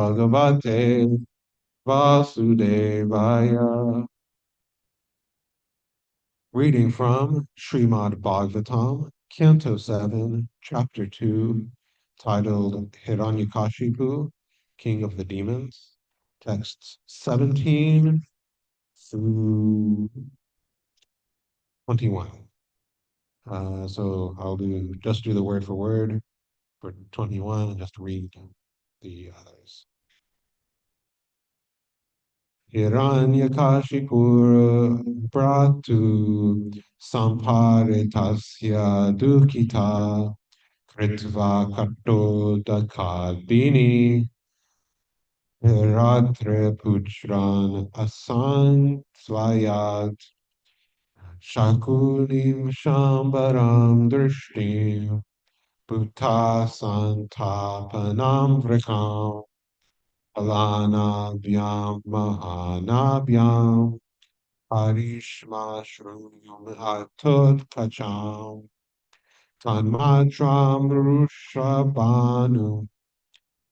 Bhagavate Vasudevaya. Reading from Srimad Bhagavatam, Canto 7, Chapter 2, titled Hiranyakashipu, King of the Demons, texts 17 through 21. So I'll just do the word for word for 21 and just read the others. Hiranyakashipura pratu samparitasya dukkita kritva katto dakadini hiratre puchran asan svayat shakulim shambaram drishtim bhuta santapanam vrikam alanabyam mahanabyam Harishma Shrunyam Atot Kacham Tanmatram Rushabanu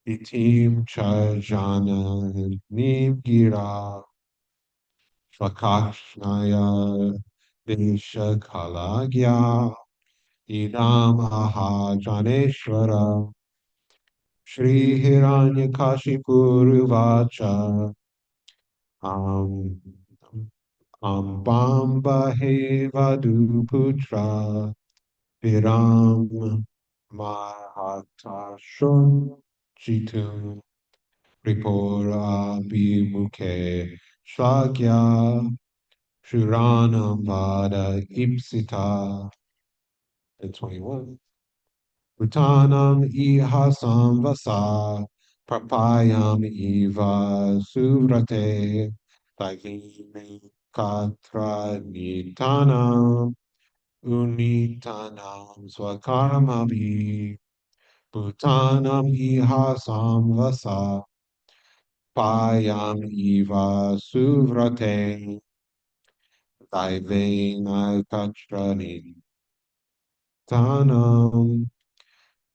Itim Chajana Nim Gira Svakashnaya Desha Kalagya Idam Aha Janeshwara Shri Hiranyakashipuru Am Ambamba Hevadu Putra Viram Mahatashun Jitum Ripora Bimukhe Shagya Shuranam Vada Ipsita and 21. Bhutanam Ihasam Vasa Prapayam Eva Suvrate Dagini Katra Nitanam Unitanam Swakaramabi Bhutanam Ihasam Vasa Payam Eva Suvrate Daivena Kachranin Tanam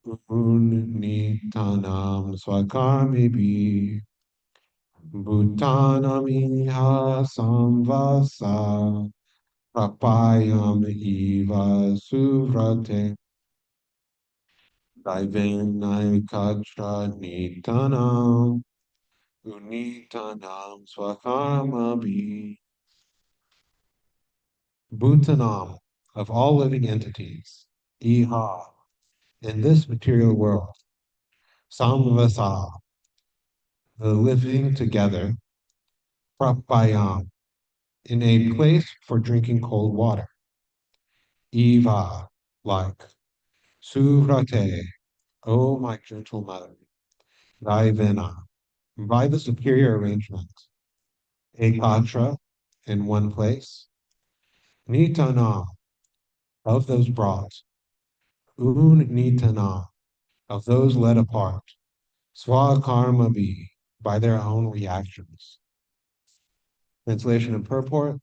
Unitanam Swakaramibi Bhutanam Ihasam Vasa Papayam Eva Suvrate Divinai Katra Nitanam Unitanam Swakarmabhi Bhutanam of all living entities, Iha, in this material world, Samvasa, the living together, Prapayam, in a place for drinking cold water, Eva, like, Suvrate, O my gentle mother, Daivena, by the superior arrangement, Ekatra, in one place, Nitana, of those brought, Un Nitana, of those led apart, Swakarma be, by their own reactions. Translation and purport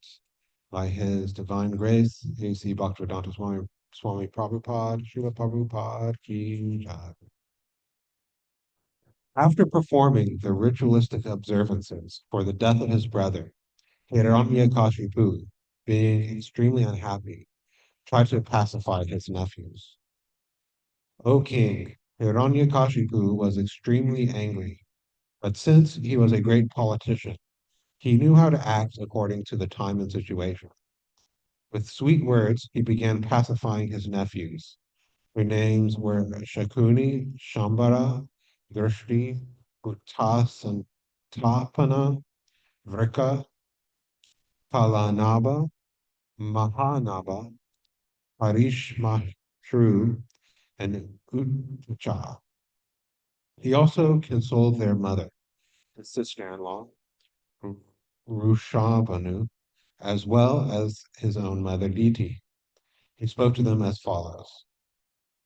by His Divine Grace, A.C. Bhaktivedanta Swami Prabhupada, Srila Prabhupada Ki Jai. After performing the ritualistic observances for the death of his brother, Hiranyakashipu, being extremely unhappy, tried to pacify his nephews. O king, Hiranyakashipu was extremely angry, but since he was a great politician, he knew how to act according to the time and situation. With sweet words, he began pacifying his nephews. Their names were Shakuni, Shambara, Drishti, Uttasantapana, Vrika, Palanaba, Mahanaba, Harishmashru, and Uttacha. He also consoled their mother, his sister-in-law, Rushabanu, as well as his own mother, Diti. He spoke to them as follows.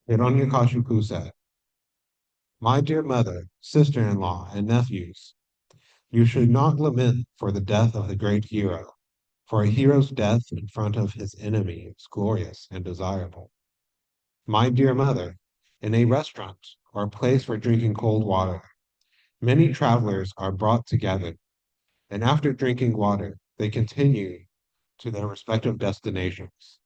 Hiranyakashipu said, My dear mother, sister-in-law, and nephews, you should not lament for the death of the great hero, for a hero's death in front of his enemy is glorious and desirable. My dear mother, in a restaurant or place for drinking cold water, Many travelers are brought together, and after drinking water, they continue to their respective destinations.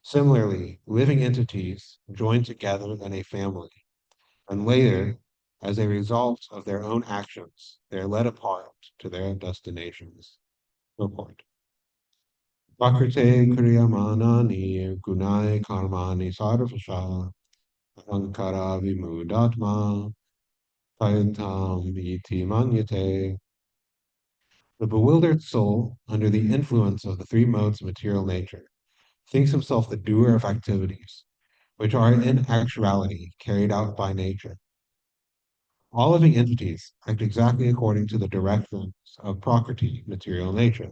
Similarly, living entities join together in a family, and later, as a result of their own actions, they are led apart to their destinations. Report. Prakrite kriyamanani gunai karmani sarvasha ankara vimudatma payantam iti manyate. The bewildered soul, under the influence of the three modes of material nature, thinks himself the doer of activities, which are in actuality carried out by nature. All living entities act exactly according to the directions of Prakriti, material nature,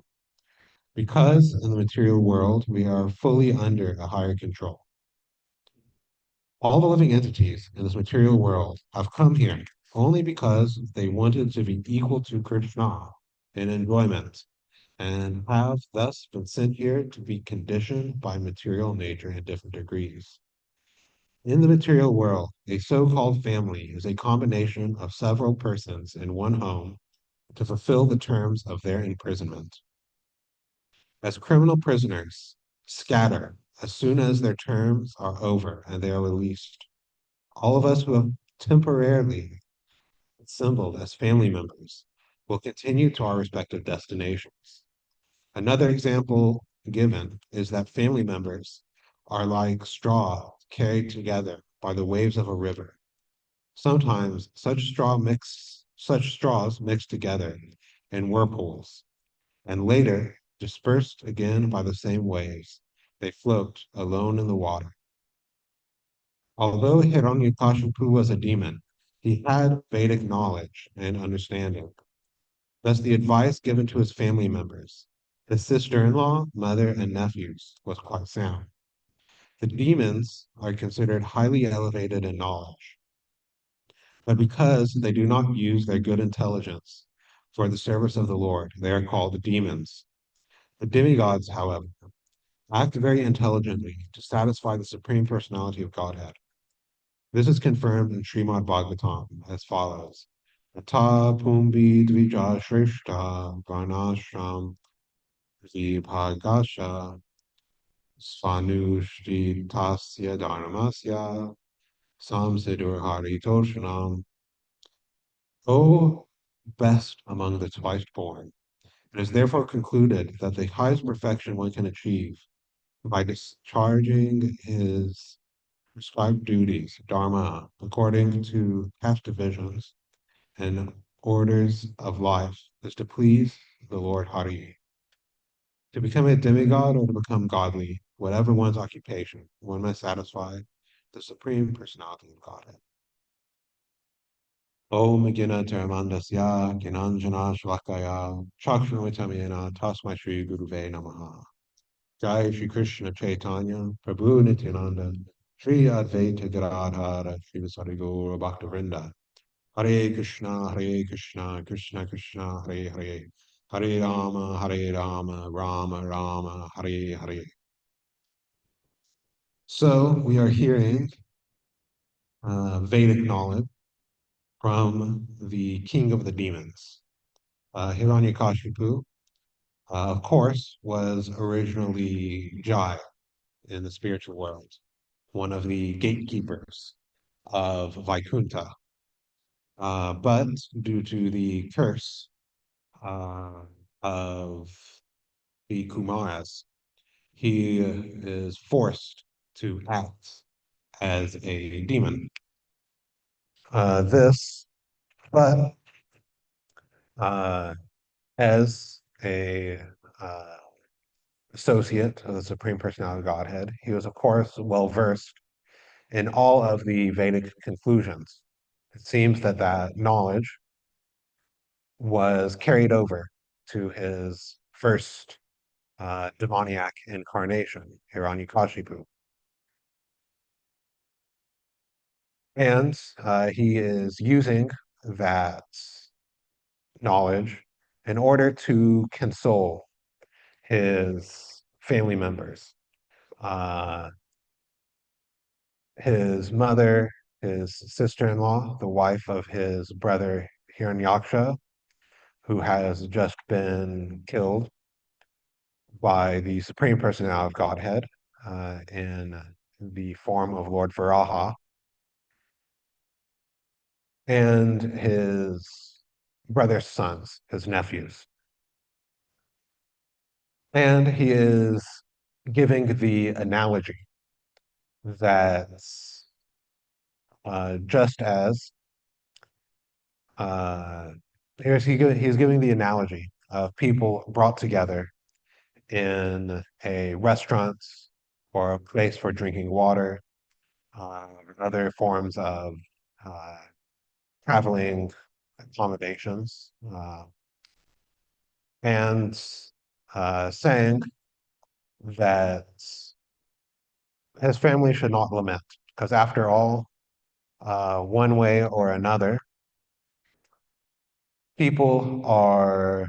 because in the material world we are fully under a higher control. All the living entities in this material world have come here only because they wanted to be equal to Krishna in enjoyment and have thus been sent here to be conditioned by material nature in different degrees. In the material world, a so-called family is a combination of several persons in one home to fulfill the terms of their imprisonment. As criminal prisoners scatter as soon as their terms are over and they are released, all of us who have temporarily assembled as family members will continue to our respective destinations. Another example given is that family members are like straw carried together by the waves of a river. Sometimes such straws mix together in whirlpools, and later, dispersed again by the same waves, they float alone in the water. Although Hiranyakashipu was a demon, he had Vedic knowledge and understanding. Thus, the advice given to his family members, his sister-in-law, mother, and nephews, was quite sound. The demons are considered highly elevated in knowledge, but because they do not use their good intelligence for the service of the Lord, they are called demons. The demigods, however, act very intelligently to satisfy the Supreme Personality of Godhead. This is confirmed in Srimad Bhagavatam as follows. Ata pumbi dvija shrishta varnashram vibhagasha svanushri tasya dharmasya samsidur hari toshanam. O best among the twice born, it is therefore concluded that the highest perfection one can achieve by discharging his prescribed duties, dharma, according to caste divisions and orders of life, is to please the Lord Hari. To become a demigod or to become godly, whatever one's occupation, one must satisfy the Supreme Personality of Godhead. Om Gina Taramandasya Ginanjana Shlakaya Chakshmavitamyena Tasmai Shri Guruve Namaha. Jai Shri Krishna Chaitanya Prabhu Nityananda Shri Advaita Gadadhara Shri Vasarigaura Bhaktivinoda. Hare Krishna, Hare Krishna, Krishna Krishna, Hare Hare, Hare Rama, Rama Rama, Hare Hare. So we are hearing Vedic knowledge from the king of the demons. Hiranyakashipu, of course, was originally Jai in the spiritual world, one of the gatekeepers of Vaikuntha. But due to the curse uh, of the Kumaras, he is forced to act as a demon. This, but uh, as a associate of the Supreme Personality of Godhead, he was, of course, well versed in all of the Vedic conclusions. It seems that that knowledge was carried over to his first demoniac incarnation, Hiranyakashipu. And he is using that knowledge in order to console his family members, uh, his mother, his sister-in-law, the wife of his brother Hiranyaksha, who has just been killed by the Supreme Personality of Godhead in the form of Lord Varaha, and his brother's sons, his nephews. And he is giving the analogy that just as uh, he's giving the analogy of people brought together in a restaurant or a place for drinking water, uh, other forms of uh, traveling accommodations, and saying that his family should not lament, because after all, one way or another, people are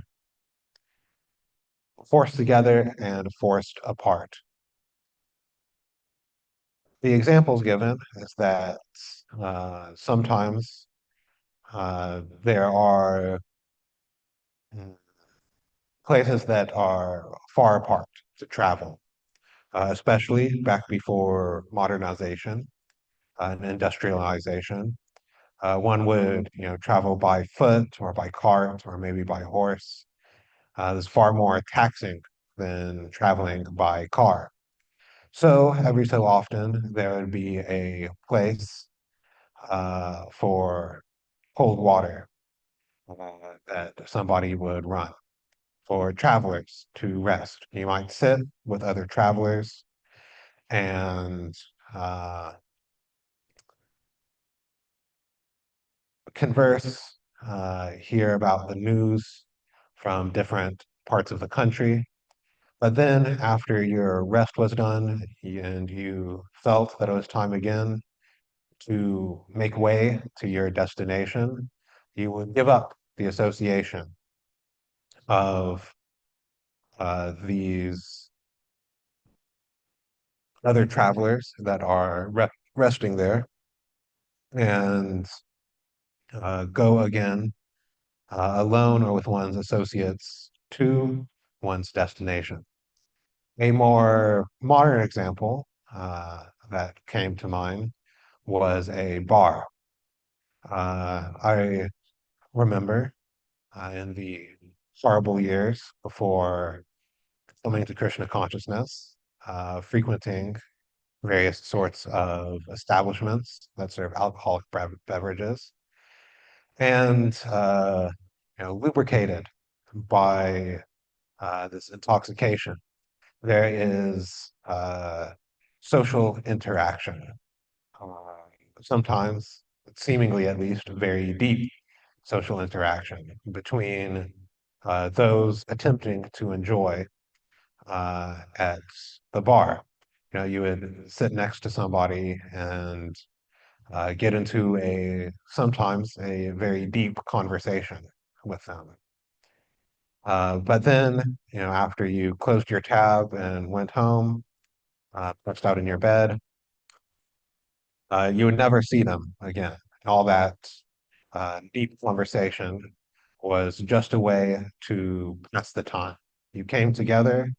forced together and forced apart. The examples given is that sometimes there are places that are far apart to travel, especially back before modernization and industrialization. One would, travel by foot or by cart or maybe by horse. It's far more taxing than traveling by car. So every so often there would be a place for cold water that somebody would run for travelers to rest. You might sit with other travelers and uh, converse, hear about the news from different parts of the country. But then, after your rest was done and you felt that it was time again to make way to your destination, you would give up the association of these other travelers that are resting there and go again alone or with one's associates to one's destination. A more modern example that came to mind was a bar. I remember in the horrible years before coming to Krishna consciousness, frequenting various sorts of establishments that serve alcoholic beverages, and lubricated by this intoxication. There is social interaction, uh, sometimes, seemingly at least, very deep social interaction between those attempting to enjoy at the bar. You would sit next to somebody and get into sometimes a very deep conversation with them. But then, after you closed your tab and went home, touched out in your bed, you would never see them again. All that deep conversation was just a way to pass the time. You came together,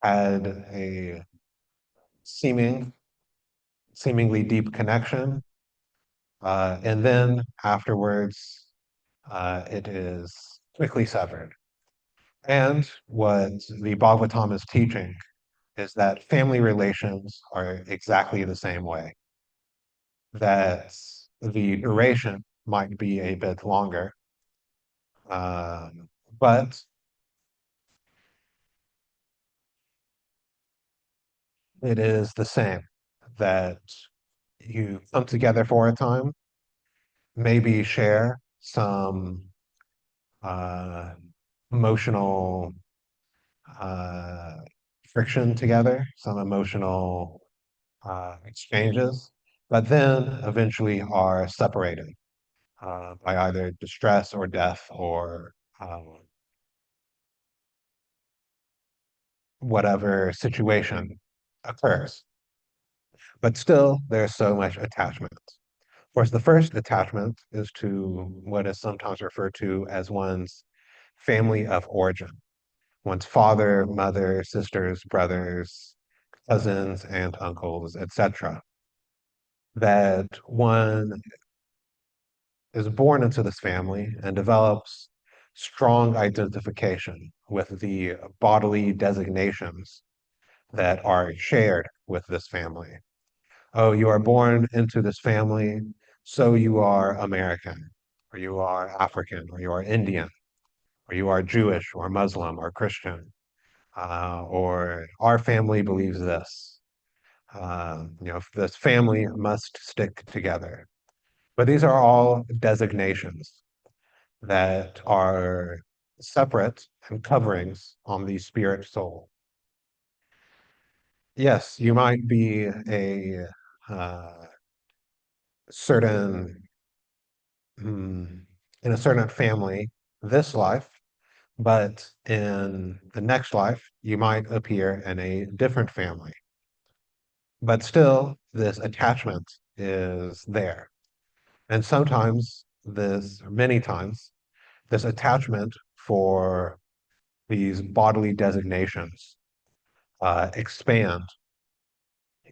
had a seeming, seemingly deep connection, and then afterwards, it is quickly severed. And what the Bhagavatam is teaching is that family relations are exactly the same way, that the duration might be a bit longer, but it is the same, that you come together for a time, maybe share some uh, emotional uh, friction together, some emotional exchanges, but then eventually are separated by either distress or death or whatever situation occurs. But still, there's so much attachment. Of course, the first attachment is to what is sometimes referred to as one's family of origin, one's father, mother, sisters, brothers, cousins, and uncles, etc. That one is born into this family and develops strong identification with the bodily designations that are shared with this family. Oh, you are born into this family, so you are American, or you are African, or you are Indian, or you are Jewish, or Muslim, or Christian, or our family believes this. This family must stick together. But these are all designations that are separate and coverings on the spirit soul. Yes, you might be a certain in a certain family this life, but in the next life, you might appear in a different family. But still, this attachment is there. And sometimes or many times, this attachment for these bodily designations expand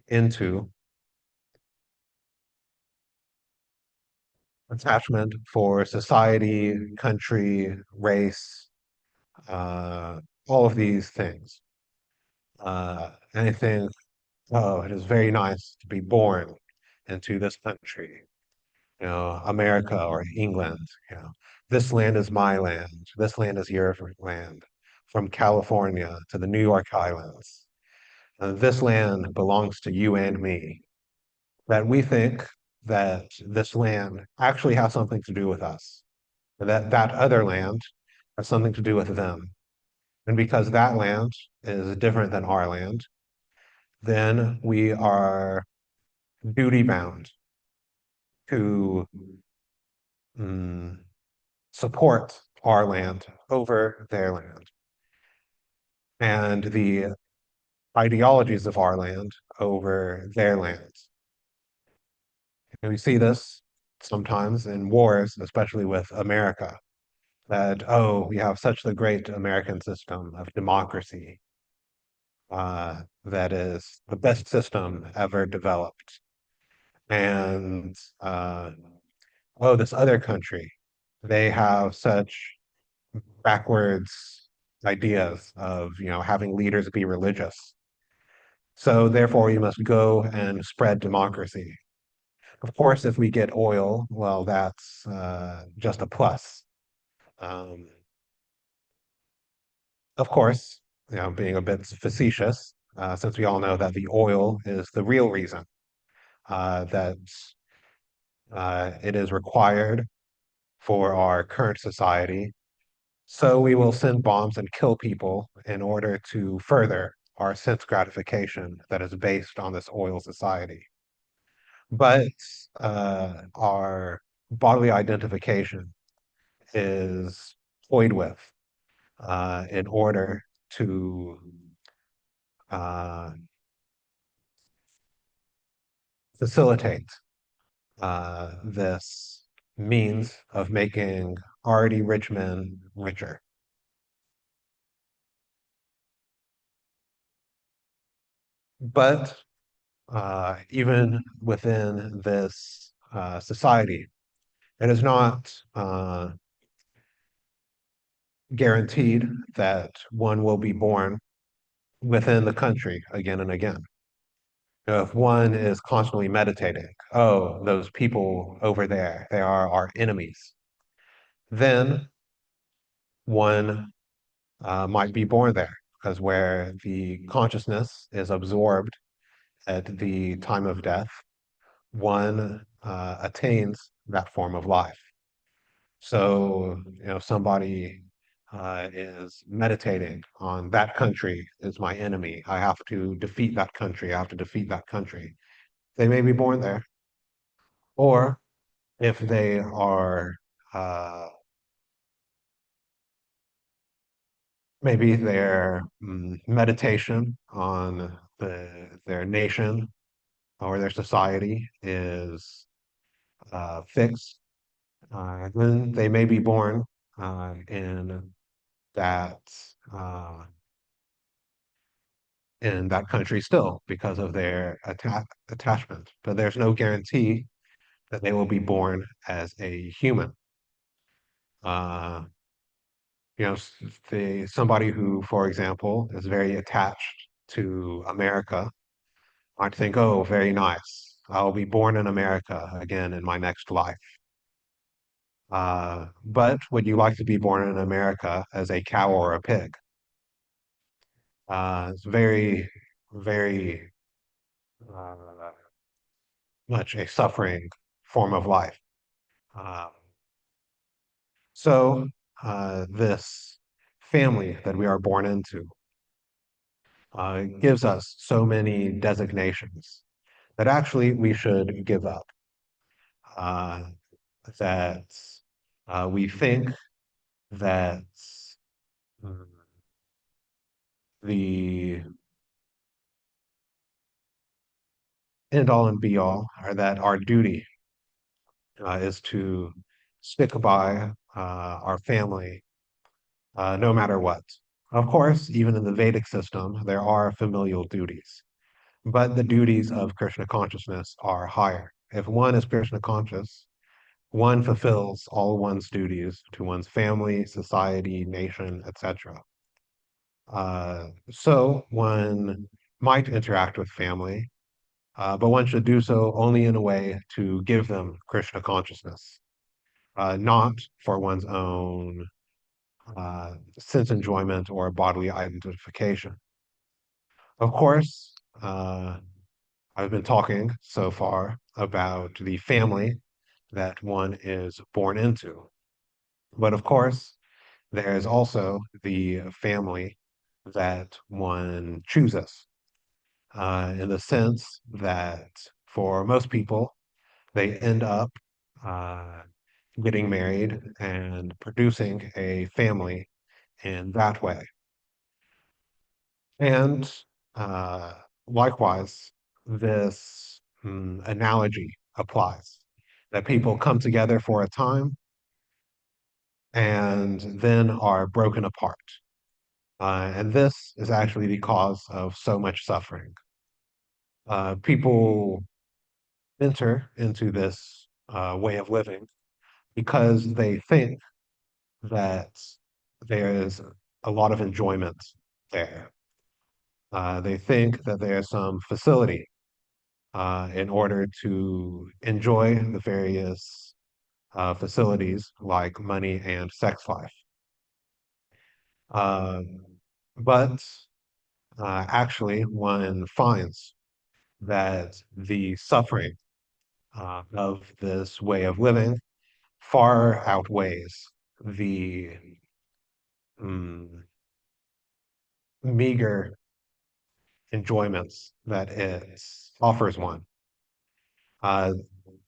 into attachment for society, country, race, uh, all of these things. And I think, oh, it is very nice to be born into this country, America or England. This land is my land. This land is your land. From California to the New York Islands. This land belongs to you and me. That we think that this land actually has something to do with us, that that other land has something to do with them. And because that land is different than our land, then we are duty bound to mm, support our land over their land and the ideologies of our land over their lands. And we see this sometimes in wars, especially with America, that, oh, we have such the great American system of democracy that is the best system ever developed. And oh, this other country, they have such backwards ideas of, having leaders be religious. So therefore, you must go and spread democracy. Of course, if we get oil, well, that's just a plus. Um, of course, being a bit facetious, since we all know that the oil is the real reason that it is required for our current society. So we will send bombs and kill people in order to further our sense gratification that is based on this oil society. But our bodily identification is toyed with in order to uh, facilitate this means of making already rich men richer. But even within this society, it is not guaranteed that one will be born within the country again and again. If one is constantly meditating, oh, those people over there, they are our enemies, then one might be born there because where the consciousness is absorbed at the time of death, one attains that form of life. So, somebody is meditating on that country is my enemy. I have to defeat that country. I have to defeat that country. They may be born there. Or if they are uh, maybe their meditation on their nation or their society is fixed. Then they may be born that uh, in that country still because of their attachment, but there's no guarantee that they will be born as a human. Uh, somebody who, for example, is very attached to America might think, oh, very nice. I'll be born in America again in my next life. But would you like to be born in America as a cow or a pig? It's very, very uh, much a suffering form of life. Uh, so, this family that we are born into gives us so many designations that actually we should give up. Uh, that we think that mm, the end all and be all, or that our duty is to stick by our family no matter what. Of course, even in the Vedic system, there are familial duties, but the duties of Krishna consciousness are higher. If one is Krishna conscious, one fulfills all one's duties to one's family, society, nation, etc. So one might interact with family, but one should do so only in a way to give them Krishna consciousness, not for one's own sense enjoyment or bodily identification. Of course, I've been talking so far about the family that one is born into. But of course, there is also the family that one chooses, in the sense that for most people, they end up uh, getting married and producing a family in that way. And uh, likewise, this analogy applies that people come together for a time and then are broken apart. And this is actually the cause of so much suffering. People enter into this way of living because they think that there is a lot of enjoyment there. They think that there's some facility in order to enjoy the various facilities like money and sex life. Um, but actually, one finds that the suffering of this way of living far outweighs the mm, meager enjoyments that it offers one. Uh,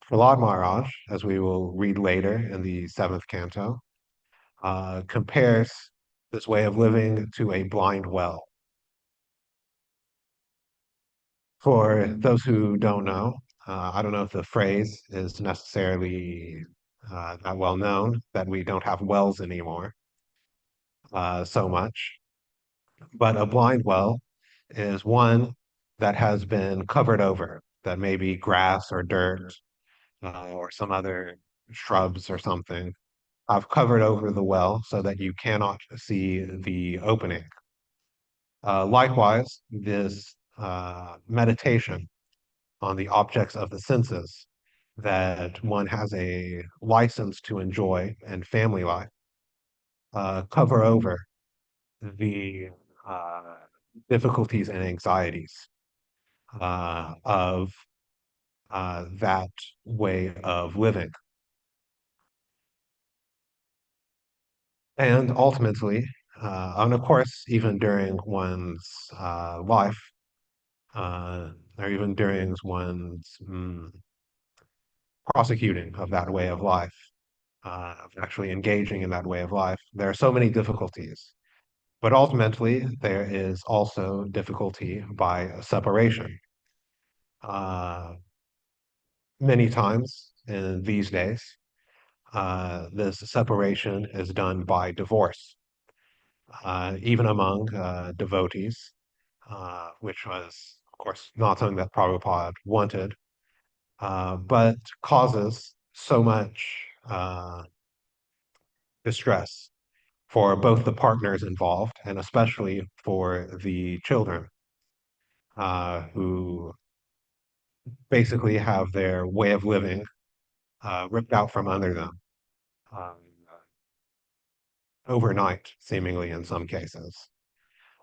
Prahlad Maharaj, as we will read later in the seventh canto, compares this way of living to a blind well. For those who don't know, I don't know if the phrase is necessarily that well known that we don't have wells anymore so much, but a blind well is one that has been covered over, that may be grass or dirt or some other shrubs or something. I've covered over the well so that you cannot see the opening. Likewise, this meditation on the objects of the senses that one has a license to enjoy in family life cover over the uh, difficulties and anxieties of that way of living. And ultimately, and of course, even during one's life, or even during one's prosecuting of that way of life, of actually engaging in that way of life, there are so many difficulties. But ultimately, there is also difficulty by separation. Uh, Many times, in these days, this separation is done by divorce, even among devotees, which was, of course, not something that Prabhupada wanted, but causes so much distress for both the partners involved and especially for the children, who basically have their way of living ripped out from under them, um, overnight, seemingly in some cases.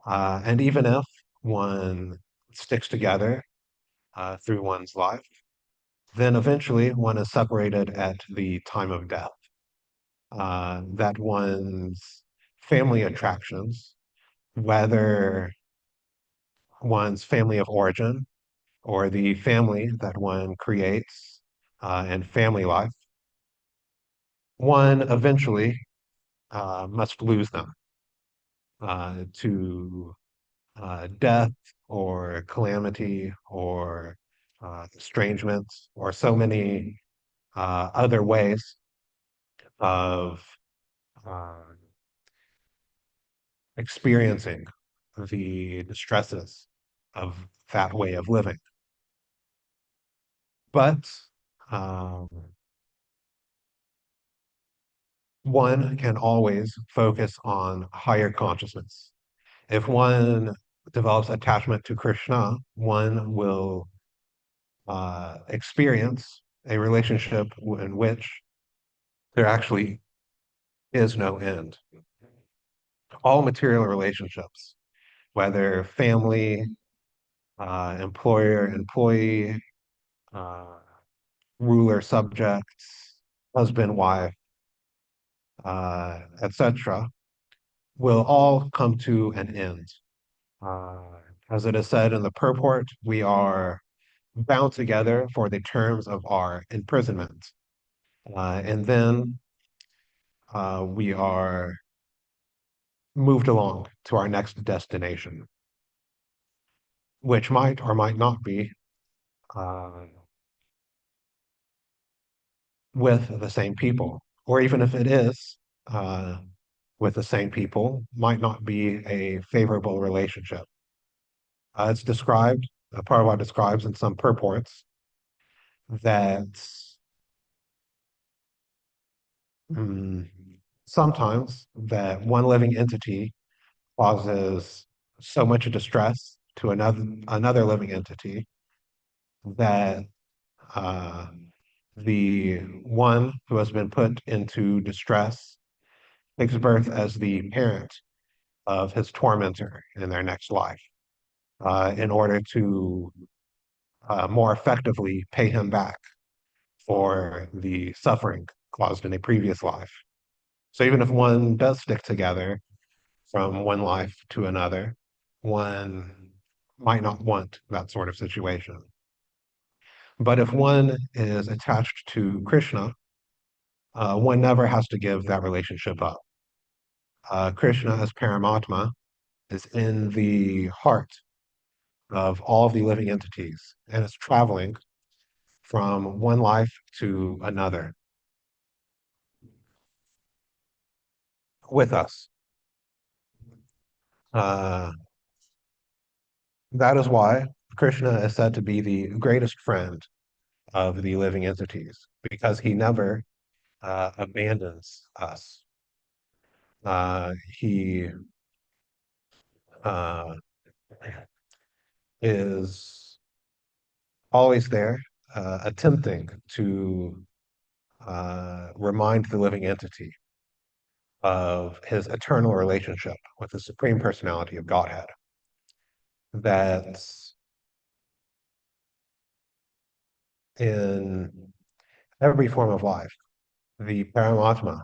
And even if one sticks together through one's life, then eventually one is separated at the time of death. That one's family attractions, whether one's family of origin or the family that one creates in family life, one eventually must lose them to death or calamity or estrangement or so many other ways of uh, experiencing the distresses of that way of living. But um, one can always focus on higher consciousness. If one develops attachment to Krishna, one will experience a relationship in which there actually is no end. All material relationships, whether family, employer, employee, uh, ruler, subjects, husband, wife, etc., will all come to an end. Uh, as it is said in the purport, we are bound together for the terms of our imprisonment. And then we are moved along to our next destination, which might or might not be uh, with the same people, or even if it is uh, with the same people, might not be a favorable relationship. It's described, Parva describes in some purports that mm, sometimes that one living entity causes so much distress to another living entity that uh, the one who has been put into distress takes birth as the parent of his tormentor in their next life, in order to more effectively pay him back for the suffering caused in a previous life. So even if one does stick together from one life to another, one might not want that sort of situation. But if one is attached to Krishna, one never has to give that relationship up. Krishna as Paramatma is in the heart of all of the living entities and is traveling from one life to another with us. Uh, that is why Krishna is said to be the greatest friend of the living entities because he never abandons us. He uh, is always there, attempting to remind the living entity of his eternal relationship with the Supreme Personality of Godhead. That in every form of life, the Paramatma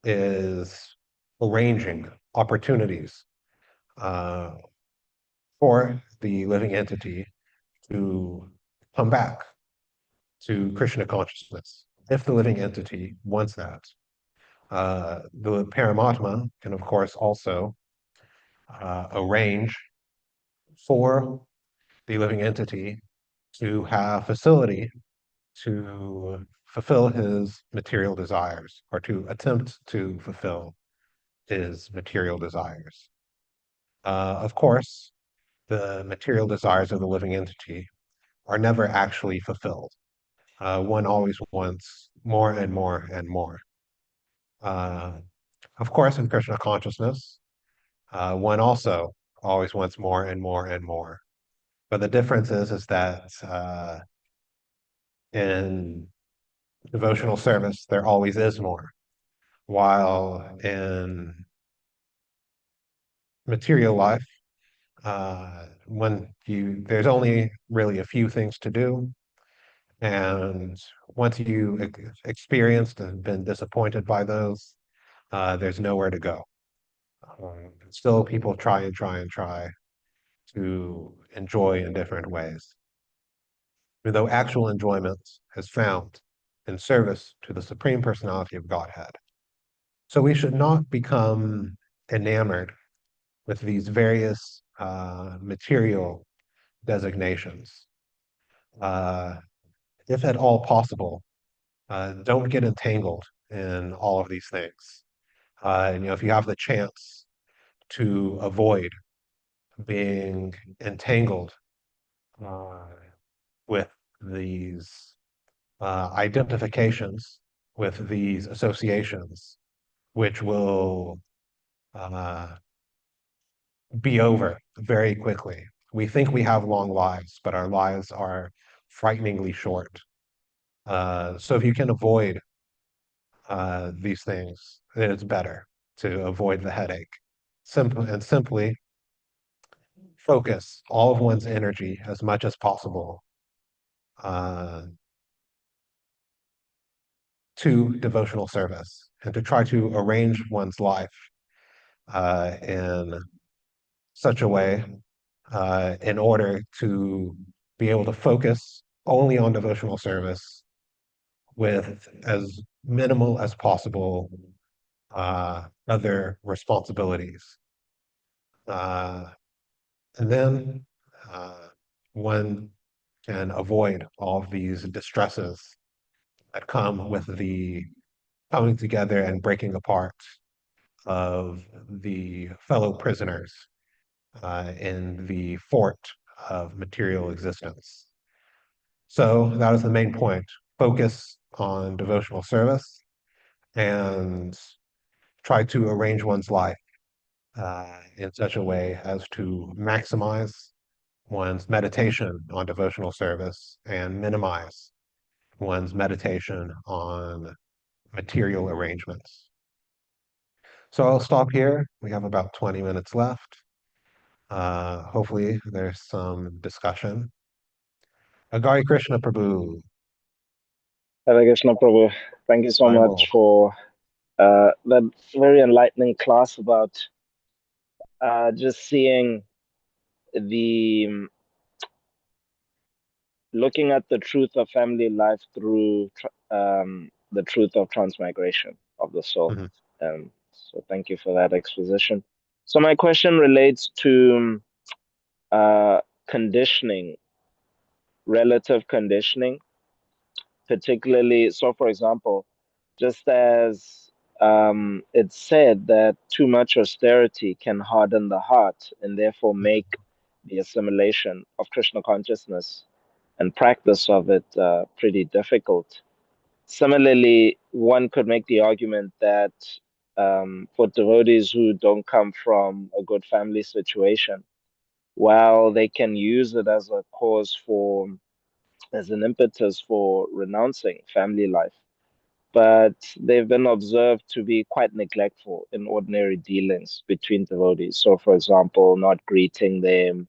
is arranging opportunities uh, for the living entity to come back to Krishna consciousness, if the living entity wants that. The Paramatma can, of course, also arrange for the living entity to have facility to fulfill his material desires or to attempt to fulfill his material desires. Of course, the material desires of the living entity are never actually fulfilled. One always wants more and more and more. Uh, of course, in Krishna consciousness, one also always wants more and more and more. But the difference is that in devotional service, there always is more, while in material life, when there's only really a few things to do, and once you experienced and been disappointed by those, there's nowhere to go. Still, people try and try and try to enjoy in different ways, though actual enjoyment is found in service to the Supreme Personality of Godhead. So we should not become enamored with these various material designations. Uh, if at all possible, don't get entangled in all of these things. If you have the chance to avoid being entangled uh, with these identifications, with these associations, which will uh, be over very quickly. We think we have long lives, but our lives are frighteningly short. So if you can avoid these things, then it's better to avoid the headache. Simply focus all of one's energy as much as possible uh, to devotional service and to try to arrange one's life in such a way in order to be able to focus only on devotional service with as minimal as possible other responsibilities. Uh, and then one can avoid all of these distresses that come with the coming together and breaking apart of the fellow prisoners in the fort of material existence. So that is the main point. Focus on devotional service and try to arrange one's life in such a way as to maximize one's meditation on devotional service and minimize one's meditation on material arrangements. So I'll stop here. We have about 20 minutes left. Hopefully there's some discussion. Agari Krishna Prabhu, Hare Krishna Prabhu, thank you so much Bible. for that very enlightening class about just seeing the looking at the truth of family life through the truth of transmigration of the soul. Mhm, So thank you for that exposition. So my question relates to conditioning, relative conditioning, particularly. So, for example, just as it's said that too much austerity can harden the heart and therefore mhm, make the assimilation of Krishna consciousness and practice of it pretty difficult. Similarly, one could make the argument that for devotees who don't come from a good family situation, while they can use it as a cause for, as an impetus for renouncing family life, but they've been observed to be quite neglectful in ordinary dealings between devotees. So, for example, not greeting them,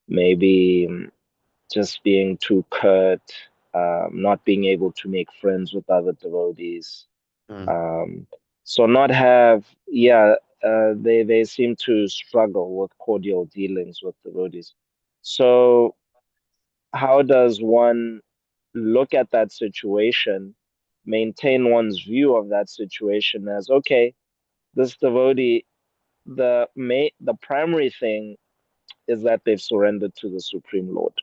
maybe just being too curt, not being able to make friends with other devotees. mhm, Um, so, not have, yeah, they seem to struggle with cordial dealings with devotees. So, how does one look at that situation, maintain one's view of that situation as okay, this devotee, the primary thing is that they've surrendered to the Supreme Lord.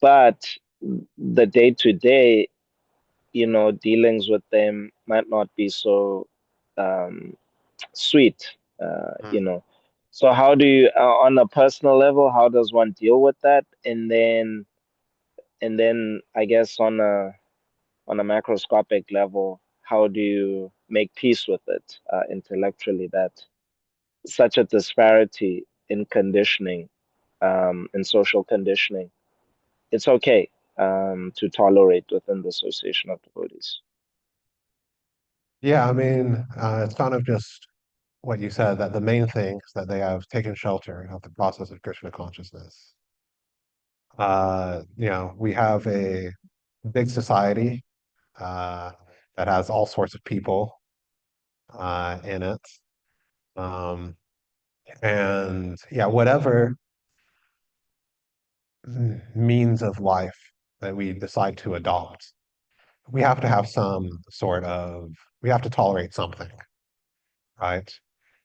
But the day to day, dealings with them might not be so um, sweet, So how do you, on a personal level, how does one deal with that? And then I guess on a macroscopic level, how do you make peace with it intellectually, that such a disparity in conditioning, in social conditioning, it's okay to tolerate within the association of devotees. Yeah, I mean, it's kind of just what you said, that the main thing is that they have taken shelter of the process of Krishna consciousness. We have a big society uh, that has all sorts of people in it. Um, and yeah, whatever means of life that we decide to adopt, we have to have we have to tolerate something, right?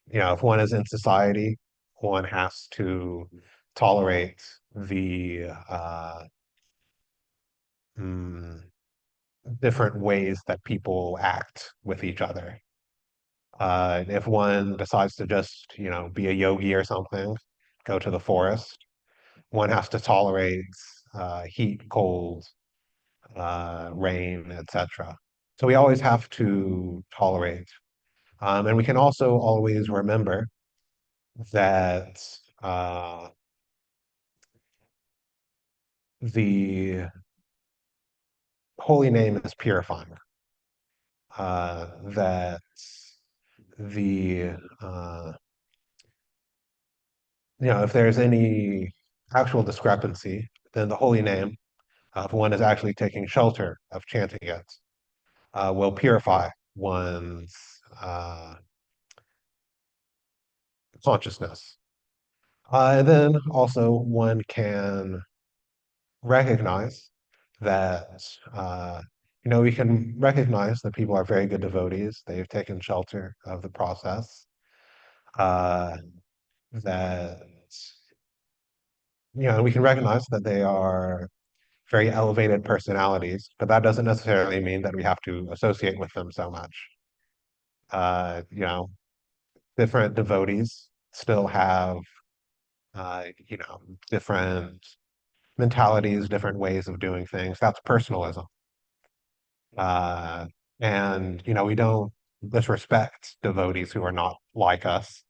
If one is in society, one has to tolerate the mm, different ways that people act with each other. If one decides to just, be a yogi or something, go to the forest, one has to tolerate heat, cold, rain, etc. So we always have to tolerate. And we can also always remember that the holy name is purifying. That the if there's any actual discrepancy, then the holy name, if one is actually taking shelter of chanting it, will purify one's uh, consciousness. And then also one can recognize that, we can recognize that people are very good devotees. They've taken shelter of the process. Uh, that, we can recognize that they are very elevated personalities, but that doesn't necessarily mean that we have to associate with them so much. Uh, you know, Different devotees still have, different mentalities, different ways of doing things. That's personalism. Uh, and, we don't disrespect devotees who are not like us.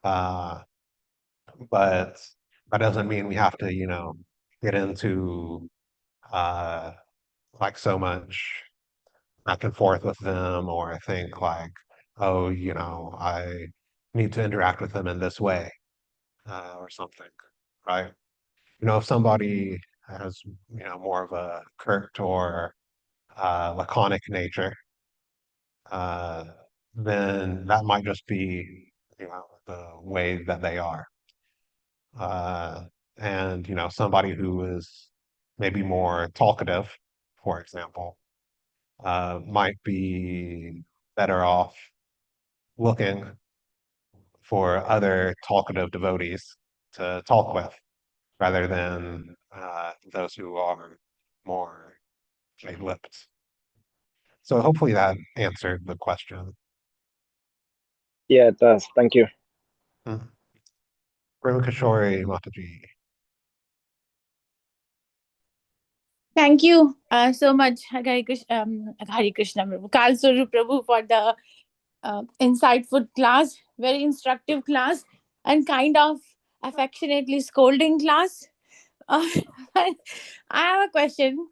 Uh, but that doesn't mean we have to, get into uh, like so much back and forth with them, or think like, oh, I need to interact with them in this way, or something, right? If somebody has, more of a curt or laconic nature, uh, then that might just be, the way that they are. Uh, and, somebody who is maybe more talkative, for example, might be better off looking for other talkative devotees to talk with rather than those who are more tight-lipped. So hopefully that answered the question. Yeah, it does. Thank you. Hmm. Kishore Mataji. Thank you so much, Hari Krishna Prabhu, Kalsuru Prabhu, for the insightful class, very instructive class, and kind of affectionately scolding class. Uh, I have a question.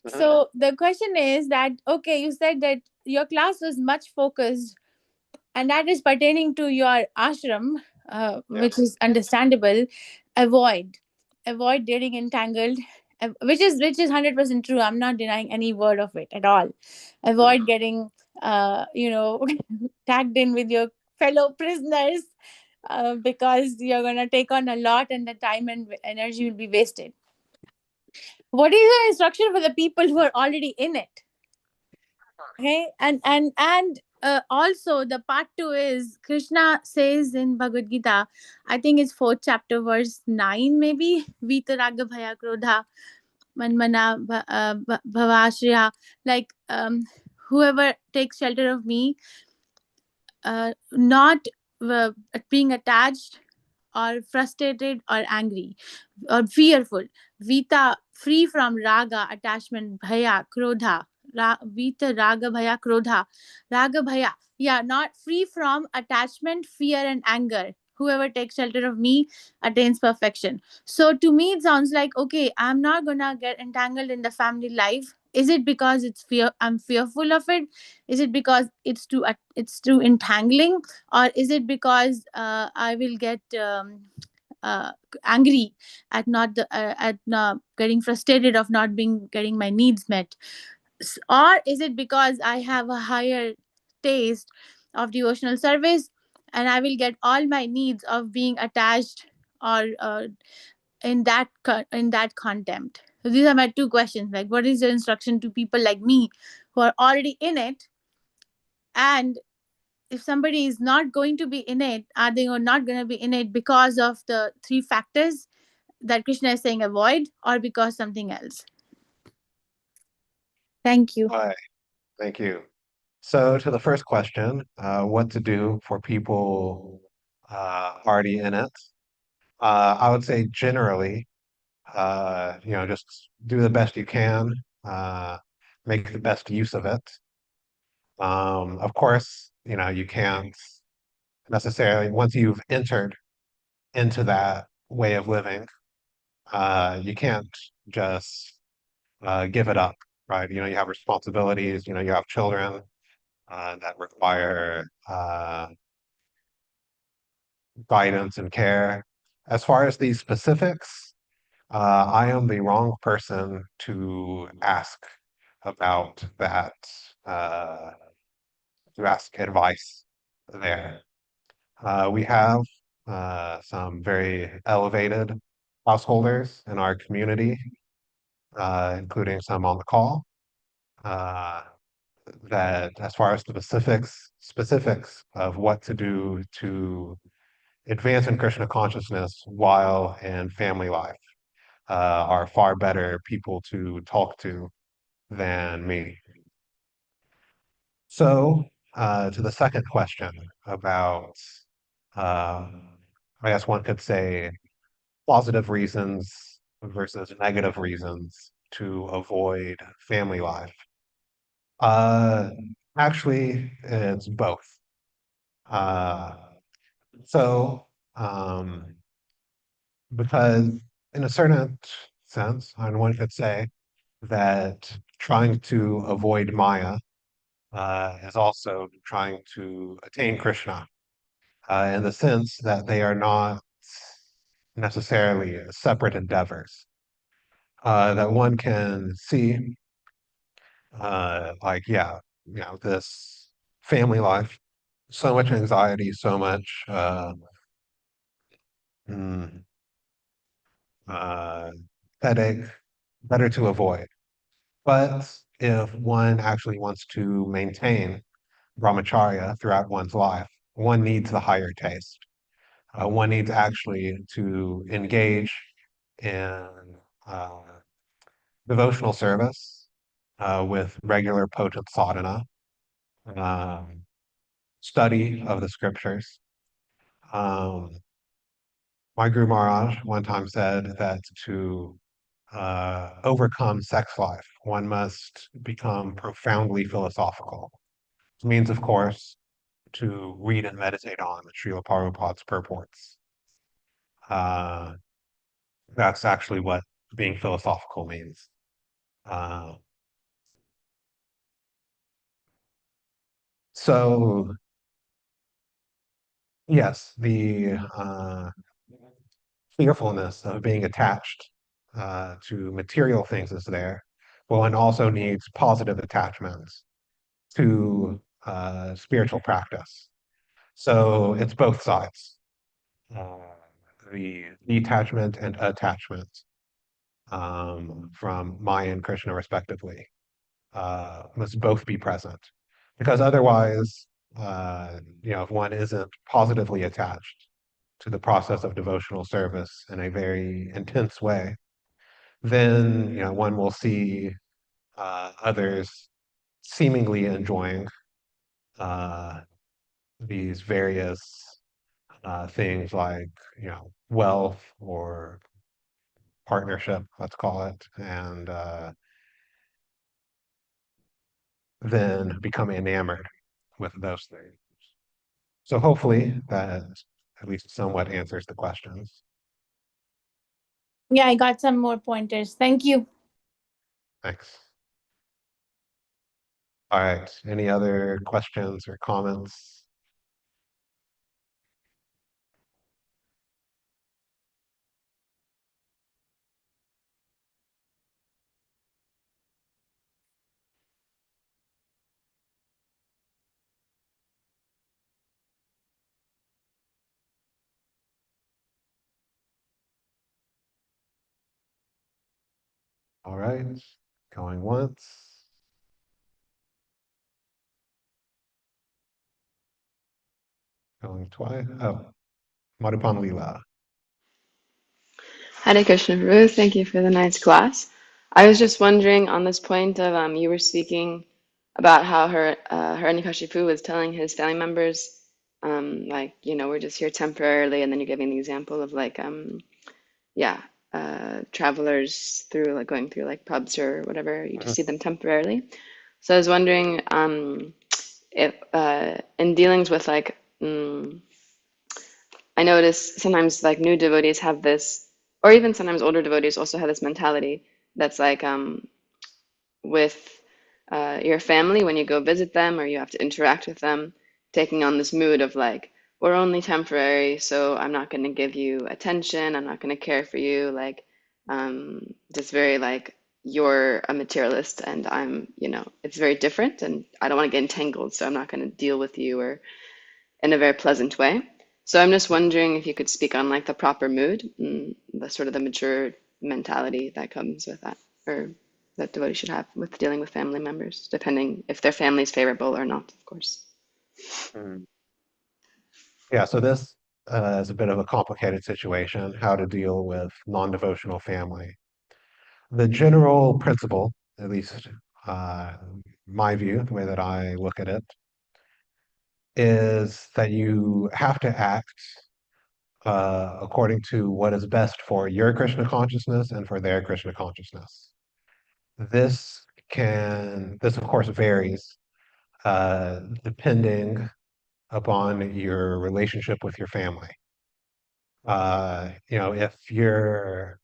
Mhm. So the question is that, okay, you said that your class was much focused, and that is pertaining to your ashram, Yeah. which is understandable. avoid Avoid getting entangled, which is 100% true. I'm not denying any word of it at all. Mm. Avoid getting tagged in with your fellow prisoners, because you're going to take on a lot and the time and energy will be wasted. What is your instruction for the people who are already in it? Okay, and also the part two is Krishna says in Bhagavad Gita, I think it's fourth chapter, verse 9, maybe, Vitaraga Bhaya Krodha. Manmana Bhavashriya, like whoever takes shelter of me, not being attached or frustrated or angry or fearful. Vita, free from raga, attachment, bhaya, krodha. Vita, raga, bhaya, krodha. Raga, bhaya. Yeah, not free from attachment, fear, and anger. Whoever takes shelter of me attains perfection. So to me, it sounds like, okay, I'm not gonna get entangled in the family life. Is it because it's fear? I'm fearful of it. Is it because it's too entangling, or is it because I will get uh, angry at not at getting frustrated of not being getting my needs met? Or is it because I have a higher taste of devotional service, and I will get all my needs of being attached or in that contempt? So these are my two questions. Like, what is your instruction to people like me who are already in it? And if somebody is not going to be in it, are they not going to be in it because of the three factors that Krishna is saying avoid, or because something else? Thank you. Hi, thank you. So to the first question, what to do for people already in it? I would say generally, just do the best you can, uh, make the best use of it. Of course, you can't necessarily, once you've entered into that way of living, you can't just give it up, right? You have responsibilities, you have children that require guidance and care. As far as these specifics, I am the wrong person to ask about that, uh, to ask advice there. We have some very elevated householders in our community, including some on the call, uh, that as far as the specifics of what to do to advance in Krishna consciousness while in family life are far better people to talk to than me. So, to the second question about, uh, I guess one could say, positive reasons versus negative reasons to avoid family life. Uh, Actually, it's both. Uh, so, um, because in a certain sense, and one could say that trying to avoid Maya is also trying to attain Krishna, in the sense that they are not necessarily separate endeavors. That one can see, yeah, this family life, so much anxiety, so much mm, uh, headache, better to avoid. But if one actually wants to maintain brahmacharya throughout one's life, one needs the higher taste. One needs actually to engage in uh, devotional service with regular potent sadhana, um, study of the scriptures. Um, my Guru Maharaj one time said that to overcome sex life, one must become profoundly philosophical. It means, of course, to read and meditate on Srila Prabhupada's purports. Uh, that's actually what being philosophical means. Uh, so, yes, the fearfulness of being attached to material things is there, but one also needs positive attachments to spiritual practice. So it's both sides, uh, the detachment and attachment from Maya and Krishna, respectively, must both be present. Because otherwise, if one isn't positively attached to the process of devotional service in a very intense way, then one will see others seemingly enjoying these various things like wealth or partnership, let's call it, and then become enamored with those things. So hopefully that at least somewhat answers the questions. Yeah, I got some more pointers. Thank you. Thanks. All right. Any other questions or comments? All right. Going once. Going twice. Oh, Madhupan Leela. Hare Krishna Prabhu, thank you for the nice class. I was just wondering on this point of you were speaking about how her Hiranyakashipu was telling his family members like we're just here temporarily, and then you're giving the example of like yeah travelers through like going through like pubs or whatever, you just see them temporarily. So I was wondering if in dealings with like I notice sometimes like new devotees have this, or even sometimes older devotees also have this mentality that's like with your family when you go visit them or you have to interact with them, taking on this mood of like, we're only temporary, so I'm not going to give you attention, I'm not going to care for you, like just very like you're a materialist and it's very different and I don't want to get entangled, so I'm not going to deal with you or in a very pleasant way. So I'm just wondering if you could speak on like the proper mood, and the sort of the mature mentality that comes with that, or that devotee should have with dealing with family members, depending if their family is favorable or not, of course. Mm. Yeah, so this is a bit of a complicated situation, how to deal with non-devotional family. The general principle, at least uh, my view, the way that I look at it, is that you have to act according to what is best for your Krishna consciousness and for their Krishna consciousness. This of course varies depending upon your relationship with your family. If your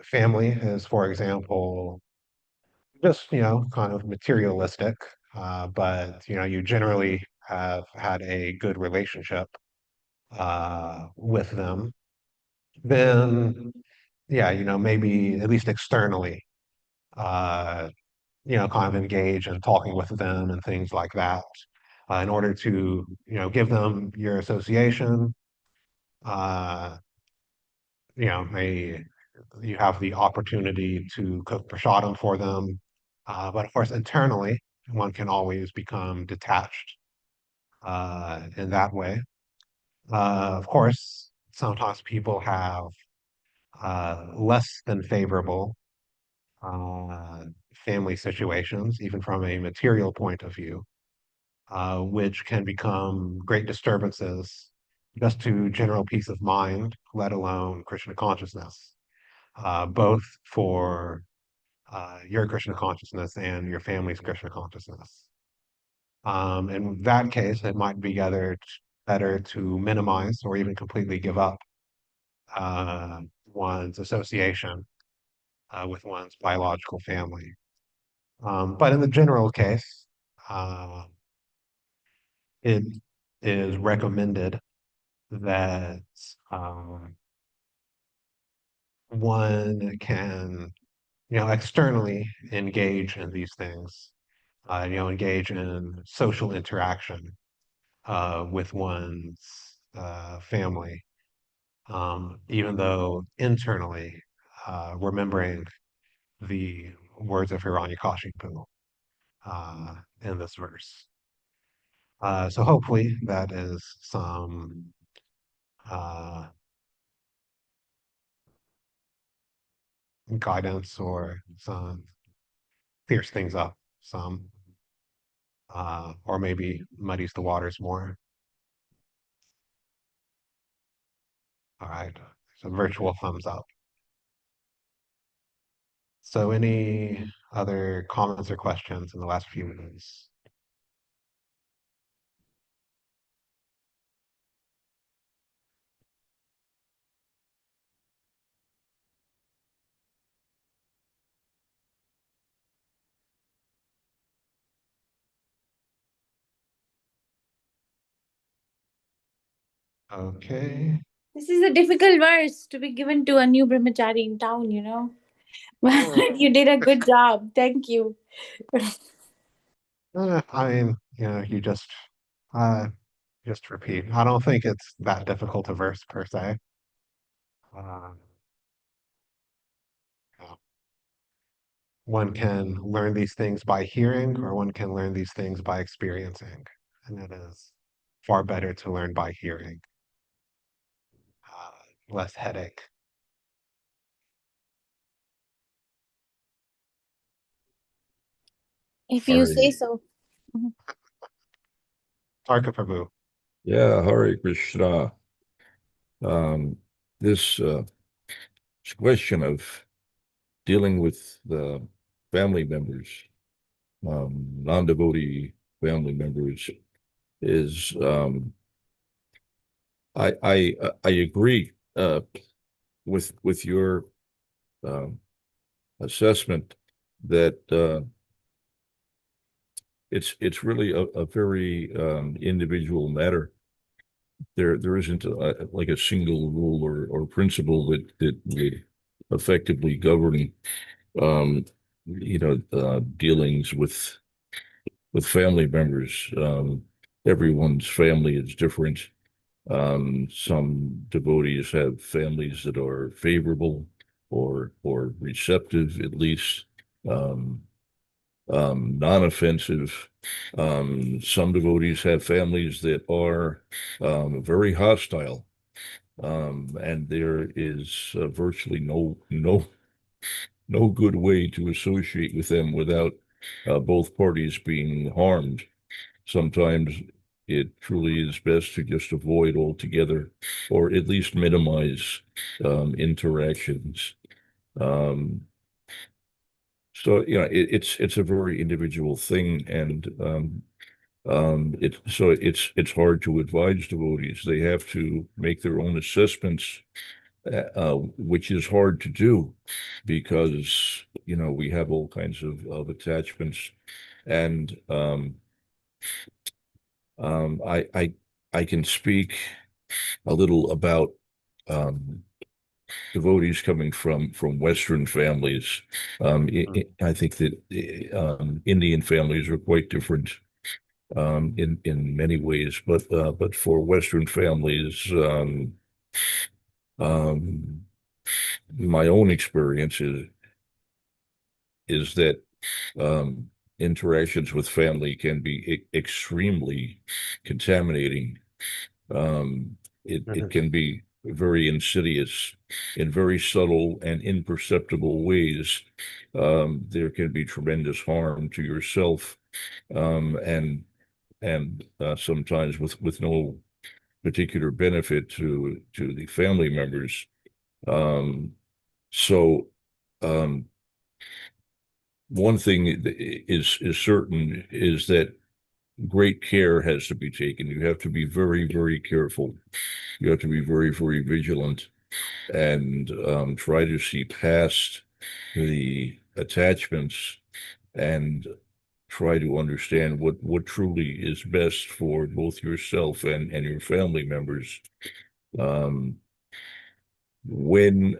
family is, for example, just kind of materialistic, but you generally have had a good relationship with them, then yeah, maybe at least externally, uh, kind of engage in talking with them and things like that, in order to give them your association. Uh, may you have the opportunity to cook prasadam for them. But of course, internally, one can always become detached in that way. Of course, sometimes people have less than favorable uh, family situations, even from a material point of view, which can become great disturbances just to general peace of mind, let alone Krishna consciousness, both for your Krishna consciousness and your family's Krishna consciousness. In that case, it might be better to minimize or even completely give up one's association with one's biological family. But in the general case, uh, it is recommended that one can, externally engage in these things, engage in social interaction with one's family, even though internally remembering the words of Hiranyakashipu in this verse. So hopefully that is some uh, guidance or some clears things up some, or maybe muddies the waters more. All right, so virtual thumbs up. So any other comments or questions in the last few minutes? Okay. This is a difficult verse to be given to a new brahmachari in town, you know. But you did a good job. Thank you. I mean, you just repeat. I don't think it's that difficult a verse per se. Uh, yeah. One can learn these things by hearing, or one can learn these things by experiencing. And it is far better to learn by hearing. Less headache. If you say Hare, so. Mhm. Tarka Prabhu. yeah, Hare Krishna. This question of dealing with the family members, non-devotee family members, is I agree with your um, assessment that it's really a very individual matter. There isn't like a single rule or principle that would effectively govern dealings with family members. Everyone's family is different. Some devotees have families that are favorable or receptive, at least. Um, Non-offensive. Some devotees have families that are very hostile, and there is virtually no good way to associate with them without both parties being harmed. Sometimes it truly is best to just avoid altogether, or at least minimize interactions. Um, so it's a very individual thing, and it's hard to advise devotees. They have to make their own assessments, which is hard to do because we have all kinds of attachments, and I can speak a little about um, devotees coming from Western families. I think that Indian families are quite different in many ways, but for Western families, um, my own experience is that interactions with family can be extremely contaminating. It can be very insidious in very subtle and imperceptible ways. There can be tremendous harm to yourself, and sometimes with no particular benefit to the family members. Um, so um, one thing is certain is that great care has to be taken. You have to be very, very careful. You have to be very, very vigilant and try to see past the attachments and try to understand what truly is best for both yourself and your family members. Um, when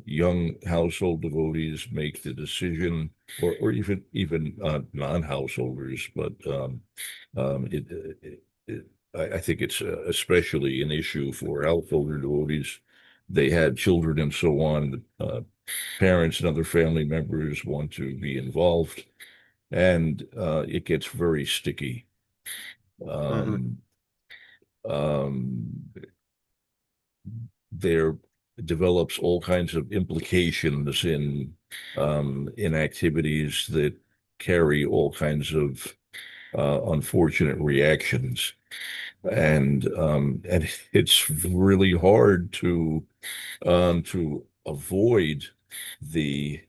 young household devotees make the decision, or even non-householders, but I think it's especially an issue for householder devotees. They had children and so on. Parents and other family members want to be involved, and it gets very sticky. Mhm. Um, um, there develops all kinds of implications in activities that carry all kinds of unfortunate reactions, and it's really hard to avoid the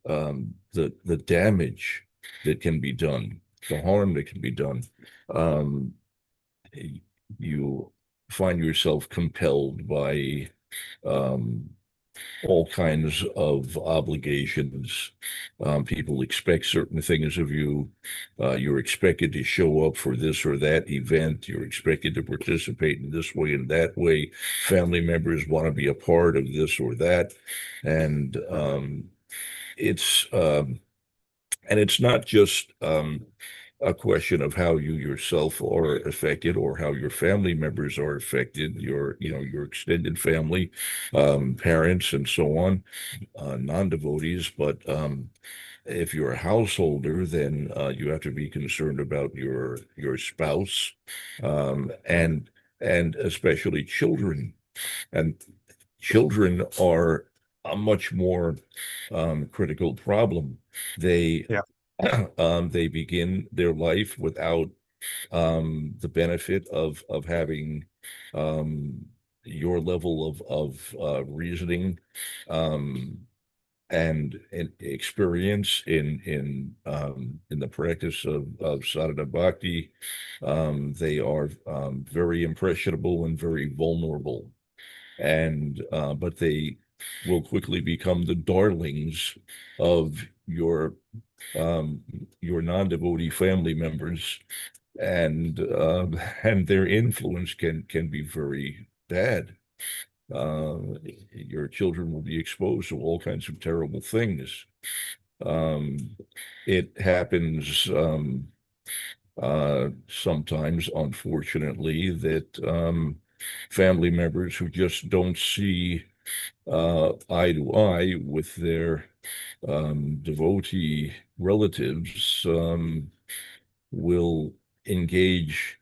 the damage that can be done, the harm that can be done. Um, you find yourself compelled by um, all kinds of obligations. People expect certain things of you. You're expected to show up for this or that event. You're expected to participate in this way and that way. Family members want to be a part of this or that. And it's and it's not just a question of how you yourself are affected or how your family members are affected, your extended family, parents, and so on, non-devotees. But if you're a householder, then you have to be concerned about your spouse, and especially children. And children are a much more critical problem. They Yeah. they begin their life without the benefit of having um, your level of reasoning um, and experience in the practice of sadhana bhakti. They are very impressionable and very vulnerable, and but they will quickly become the darlings of um, your non-devotee family members, and their influence can be very bad. Uh, your children will be exposed to all kinds of terrible things. Um, it happens sometimes, unfortunately, that family members who just don't see eye to eye with their devotee relatives will engage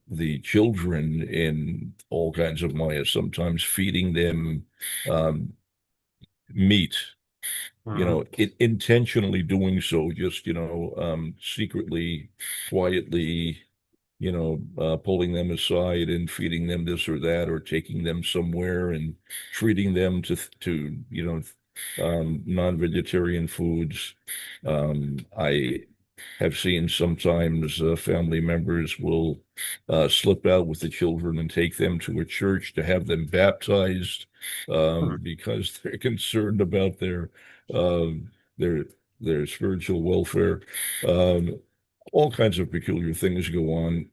the children in all kinds of maya, sometimes feeding them um, meat, intentionally doing so, just, secretly, quietly, pulling them aside and feeding them this or that, or taking them somewhere and treating them to non-vegetarian foods. I have seen sometimes family members will slip out with the children and take them to a church to have them baptized because they're concerned about um, their their spiritual welfare. Um, all kinds of peculiar things go on.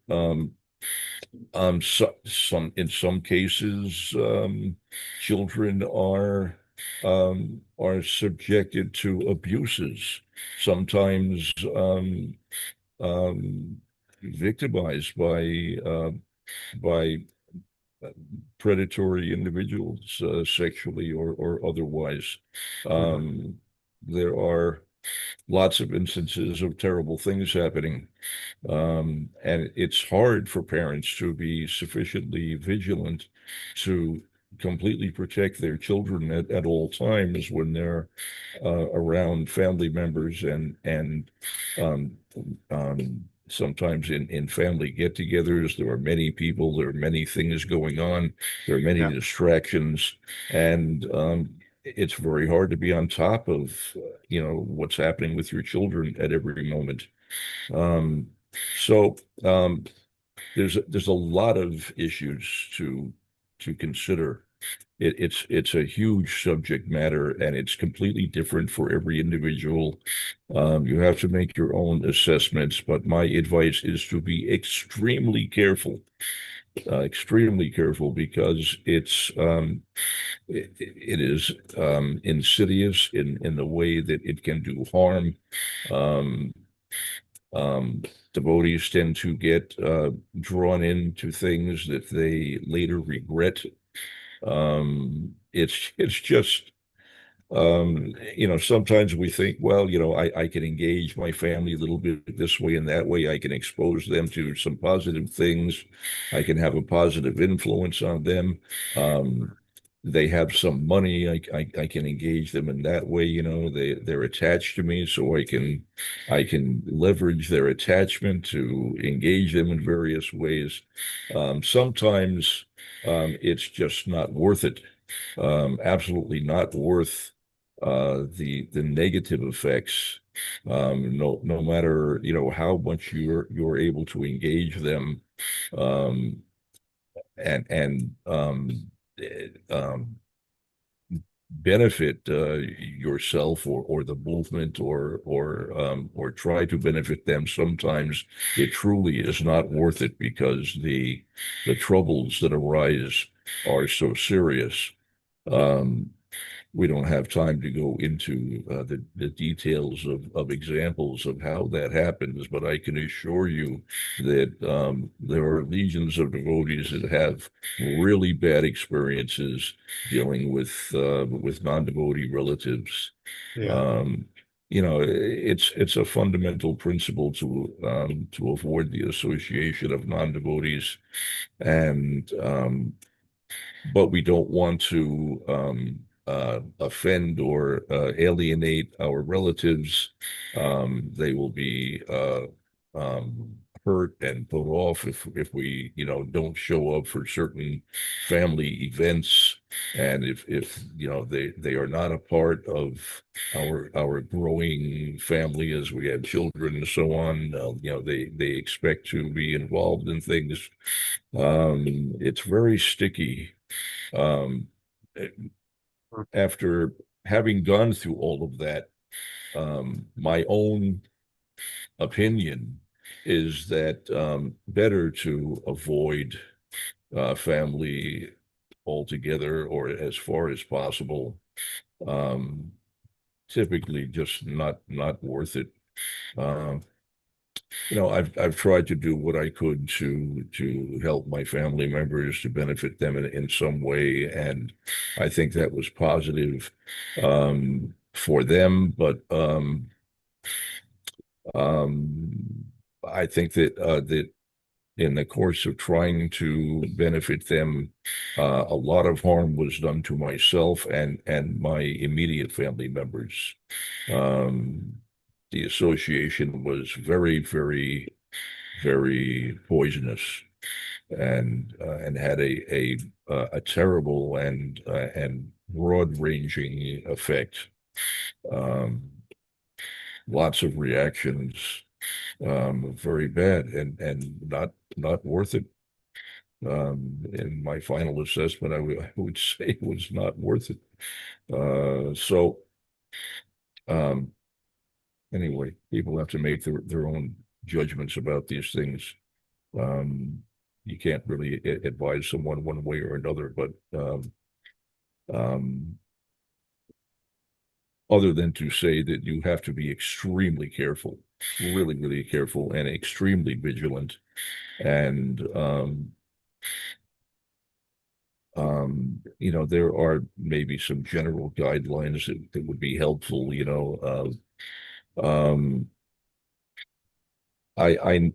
In some cases, children are subjected to abuses, sometimes um, victimized by predatory individuals, sexually or otherwise. Um, there are lots of instances of terrible things happening. And it's hard for parents to be sufficiently vigilant to completely protect their children at all times when they're around family members and um, sometimes in family get-togethers. There are many people, there are many things going on, there are many Yeah. distractions, and it's very hard to be on top of what's happening with your children at every moment. Um, so there's a lot of issues to consider. It's a huge subject matter, and it's completely different for every individual. You have to make your own assessments, but my advice is to be extremely careful, because it is insidious in the way that it can do harm. Um, um, Devotees tend to get drawn into things that they later regret. It's just sometimes we think, well, I can engage my family a little bit this way and that way. I can expose them to some positive things. I can have a positive influence on them. they have some money, I can engage them in that way. You know, they're attached to me, so I can leverage their attachment to engage them in various ways. Sometimes it's just not worth it. Absolutely not worth the negative effects. No matter, you know, how much you're able to engage them, um, and benefit yourself or the movement or try to benefit them. Sometimes it truly is not worth it because the troubles that arise are so serious. Um, we don't have time to go into the details of examples of how that happens, but I can assure you that there are legions of devotees that have really bad experiences dealing with non-devotee relatives. Yeah. Um, you know, it's a fundamental principle to avoid the association of non-devotees, and but we don't want to offend or alienate our relatives. They will be hurt and put off if we, you know, don't show up for certain family events, and if you know they are not a part of our growing family as we have children and so on. You know, they expect to be involved in things. It's very sticky. Um, After having gone through all of that, my own opinion is that better to avoid family altogether or as far as possible. Um, Typically, just not worth it. Um, You know, I've tried to do what I could to help my family members to benefit them in some way, and I think that was positive for them. But I think that in the course of trying to benefit them, a lot of harm was done to myself and my immediate family members. Um, the association was very poisonous and had a terrible and broad-ranging effect. Um, Lots of reactions, very bad and not worth it. In my final assessment, I would say it was not worth it. So um, anyway, people have to make their own judgments about these things. Um, you can't really advise someone one way or another, but um, other than to say that you have to be extremely careful, really careful and extremely vigilant. And you know, there are maybe some general guidelines that would be helpful, you know. I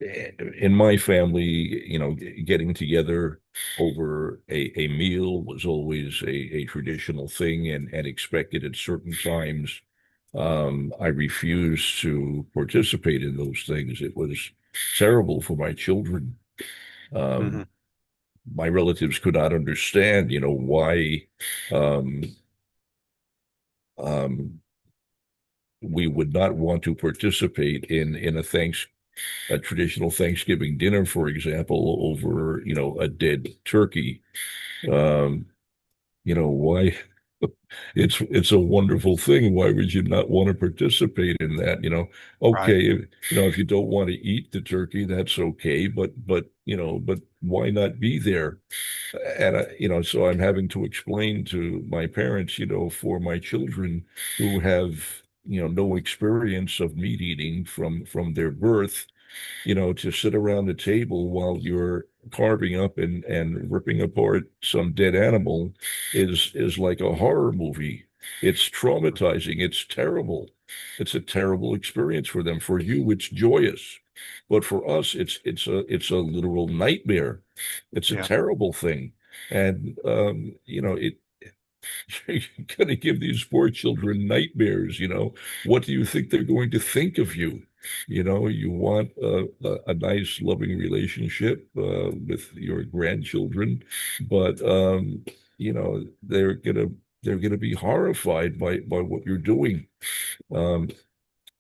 in my family, you know, getting together over a meal was always a traditional thing and expected at certain times. I refused to participate in those things. It was terrible for my children. Hmm. Um, my relatives could not understand, you know, why um, um, we would not want to participate in a traditional Thanksgiving dinner, for example, over, you know, a dead turkey. Um, you know, why? It's a wonderful thing. Why would you not want to participate in that? You know, Right. okay, you know, if you don't want to eat the turkey, that's okay, but you know, but why not be there? And you know, so I'm having to explain to my parents, you know, for my children who have, you know, no experience of meat eating from their birth, you know, to sit around the table while you're carving up and ripping apart some dead animal is like a horror movie. It's traumatizing. It's terrible. It's a terrible experience for them. For you, it's joyous, but for us, it's a literal nightmare. It's a Yeah. terrible thing. And you're going to give these poor children nightmares. What do you think they're going to think of you? You want a nice, loving relationship with your grandchildren, but they're gonna be horrified by what you're doing. Um,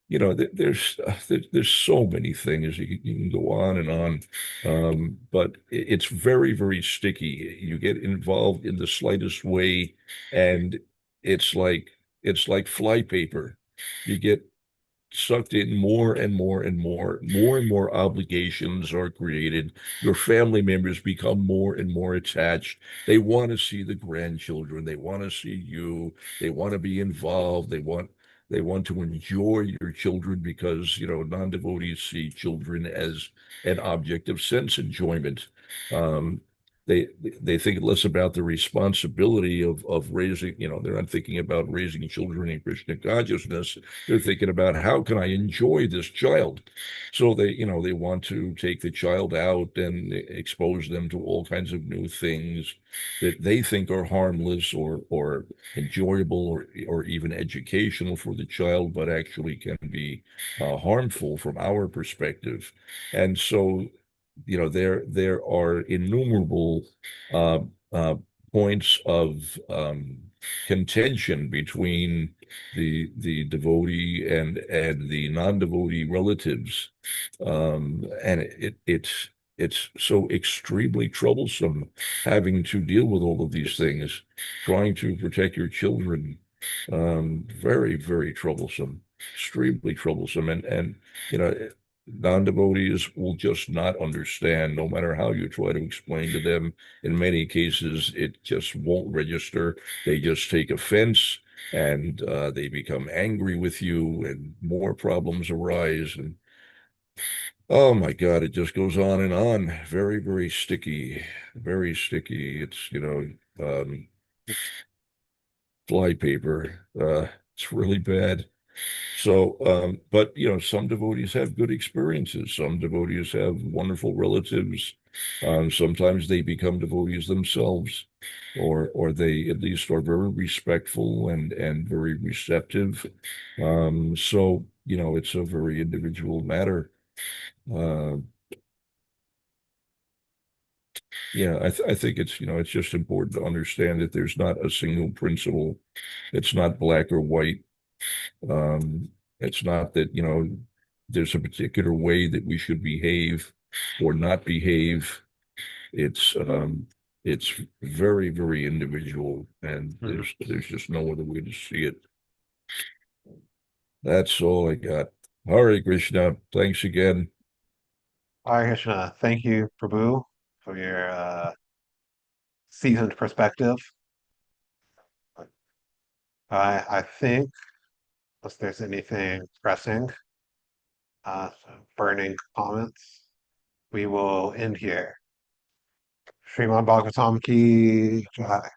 there's so many things you can go on and on, but it's very, very sticky. You get involved in the slightest way, and it's like flypaper. You get sucked in more and more and more obligations are created. Your family members become more and more attached. They want to see the grandchildren. They want to see you. They want to be involved. They want to enjoy your children because non-devotees see children as an object of sense enjoyment. Um, they think less about the responsibility of raising. They're not thinking about raising children in Krishna consciousness. They're thinking about how can I enjoy this child. So they want to take the child out and expose them to all kinds of new things that they think are harmless or enjoyable or even educational for the child, but actually can be harmful from our perspective. And so, there are innumerable uh, uh, points of contention between the devotee and the non-devotee relatives, and it's so extremely troublesome having to deal with all of these things, trying to protect your children. Very, very troublesome, extremely troublesome, and you know, non-devotees will just not understand, no matter how you try to explain to them. In many cases, it just won't register. They just take offense, and they become angry with you, and more problems arise. And oh my God, it just goes on and on. Very, very sticky, very sticky. It's, flypaper. It's really bad. So, but some devotees have good experiences. Some devotees have wonderful relatives. Sometimes they become devotees themselves, or they at least are very respectful and very receptive. So it's a very individual matter. Uh, yeah, I think it's just important to understand that there's not a single principle. It's not black or white. Um, it's not that, there's a particular way that we should behave or not behave. It's very, very individual, and there's just no other way to see it. That's all I got. Hare Krishna. Thanks again. Hare Krishna. Thank you, Prabhu, for your seasoned perspective. I think, unless there's anything pressing, burning comments, we will end here. Srimad Bhagavatam ki jai.